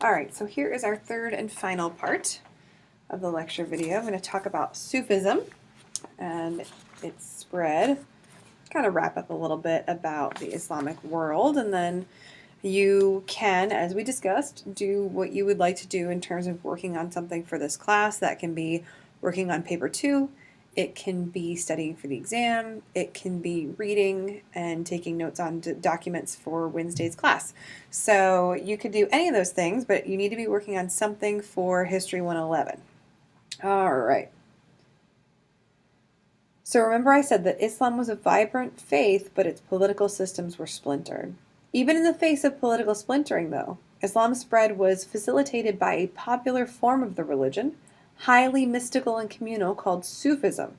All right, so here is our third and final part of the lecture video. I'm going to talk about Sufism and its spread, kind of wrap up a little bit about the Islamic world, and then you can, as we discussed, do what you would like to do in terms of working on something for this class. That can be working on paper 2. It can be studying for the exam. It can be reading and taking notes on documents for Wednesday's class. So you could do any of those things, but you need to be working on something for History 111. All right. So remember I said that Islam was a vibrant faith, but its political systems were splintered. Even in the face of political splintering, though, Islam's spread was facilitated by a popular form of the religion, highly mystical and communal, called Sufism.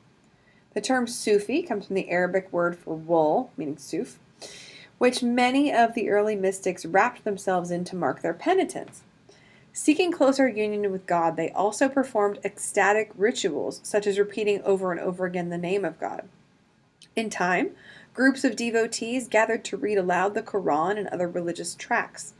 The term Sufi comes from the Arabic word for wool, meaning suf, which many of the early mystics wrapped themselves in to mark their penitence. Seeking closer union with God, they also performed ecstatic rituals, such as repeating over and over again the name of God. In time, groups of devotees gathered to read aloud the Quran and other religious tracts.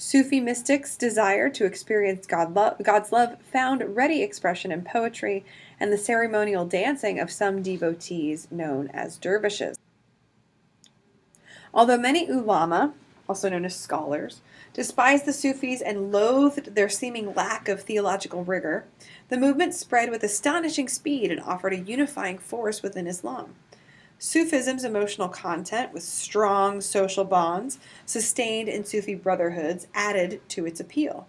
Sufi mystics' desire to experience God's love found ready expression in poetry and the ceremonial dancing of some devotees known as dervishes. Although many ulama, also known as scholars, despised the Sufis and loathed their seeming lack of theological rigor, the movement spread with astonishing speed and offered a unifying force within Islam. Sufism's emotional content, with strong social bonds sustained in Sufi brotherhoods, added to its appeal.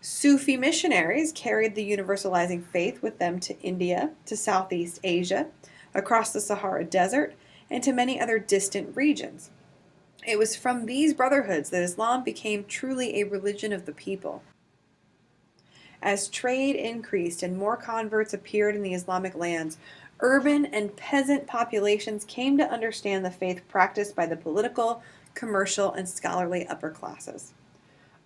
Sufi missionaries carried the universalizing faith with them to India, to Southeast Asia, across the Sahara Desert, and to many other distant regions. It was from these brotherhoods that Islam became truly a religion of the people. As trade increased and more converts appeared in the Islamic lands, urban and peasant populations came to understand the faith practiced by the political, commercial, and scholarly upper classes.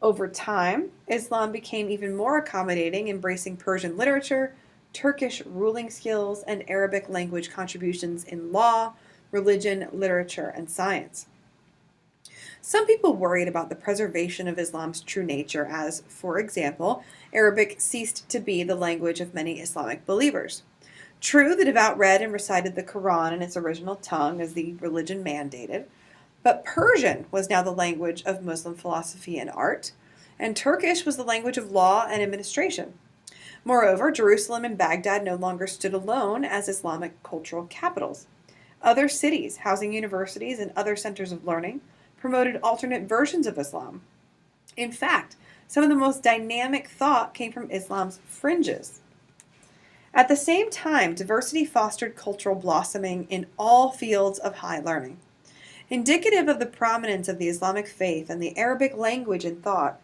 Over time, Islam became even more accommodating, embracing Persian literature, Turkish ruling skills, and Arabic language contributions in law, religion, literature, and science. Some people worried about the preservation of Islam's true nature as, for example, Arabic ceased to be the language of many Islamic believers. True, the devout read and recited the Quran in its original tongue as the religion mandated, but Persian was now the language of Muslim philosophy and art, and Turkish was the language of law and administration. Moreover, Jerusalem and Baghdad no longer stood alone as Islamic cultural capitals. Other cities, housing universities and other centers of learning, promoted alternate versions of Islam. In fact, some of the most dynamic thought came from Islam's fringes. At the same time, diversity fostered cultural blossoming in all fields of high learning. Indicative of the prominence of the Islamic faith and the Arabic language and thought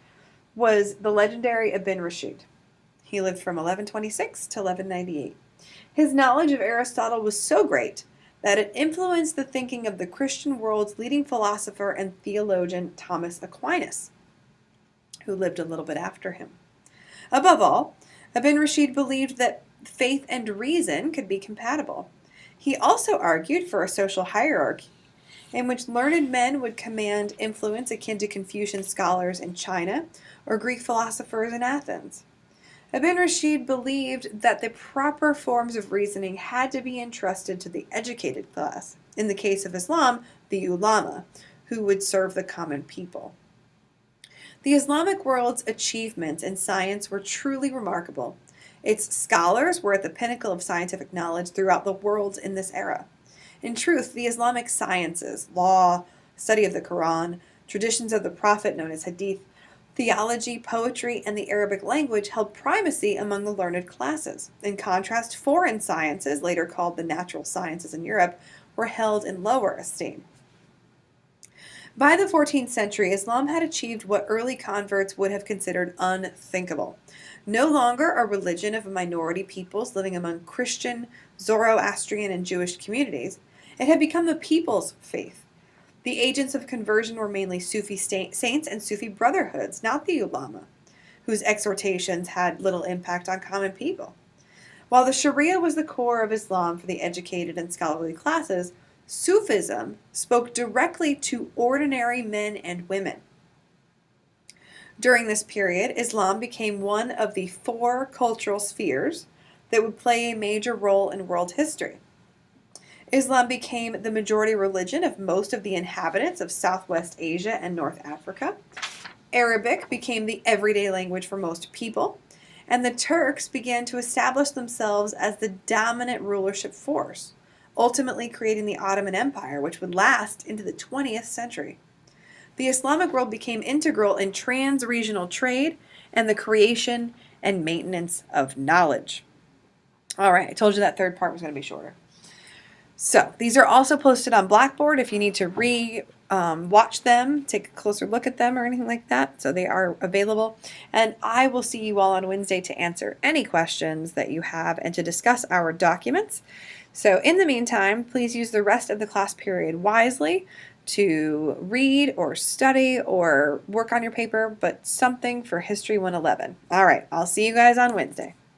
was the legendary Ibn Rashid. He lived from 1126 to 1198. His knowledge of Aristotle was so great that it influenced the thinking of the Christian world's leading philosopher and theologian Thomas Aquinas, who lived a little bit after him. Above all, Ibn Rashid believed that faith and reason could be compatible. He also argued for a social hierarchy in which learned men would command influence akin to Confucian scholars in China or Greek philosophers in Athens. Ibn Rashid believed that the proper forms of reasoning had to be entrusted to the educated class, in the case of Islam, the ulama, who would serve the common people. The Islamic world's achievements in science were truly remarkable. Its scholars were at the pinnacle of scientific knowledge throughout the world in this era. In truth, the Islamic sciences, law, study of the Quran, traditions of the Prophet known as Hadith, theology, poetry, and the Arabic language held primacy among the learned classes. In contrast, foreign sciences, later called the natural sciences in Europe, were held in lower esteem. By the 14th century, Islam had achieved what early converts would have considered unthinkable. No longer a religion of minority peoples living among Christian, Zoroastrian, and Jewish communities, it had become the people's faith. The agents of conversion were mainly Sufi saints and Sufi brotherhoods, not the ulama, whose exhortations had little impact on common people. While the Sharia was the core of Islam for the educated and scholarly classes, Sufism spoke directly to ordinary men and women. During this period, Islam became one of the four cultural spheres that would play a major role in world history. Islam became the majority religion of most of the inhabitants of Southwest Asia and North Africa. Arabic became the everyday language for most people, and the Turks began to establish themselves as the dominant rulership force, ultimately creating the Ottoman Empire, which would last into the 20th century. The Islamic world became integral in trans-regional trade and the creation and maintenance of knowledge. All right, I told you that third part was going to be shorter. So these are also posted on Blackboard if you need to watch them, take a closer look at them or anything like that. So they are available. And I will see you all on Wednesday to answer any questions that you have and to discuss our documents. So in the meantime, please use the rest of the class period wisely to read or study or work on your paper, but something for History 111. All right, I'll see you guys on Wednesday.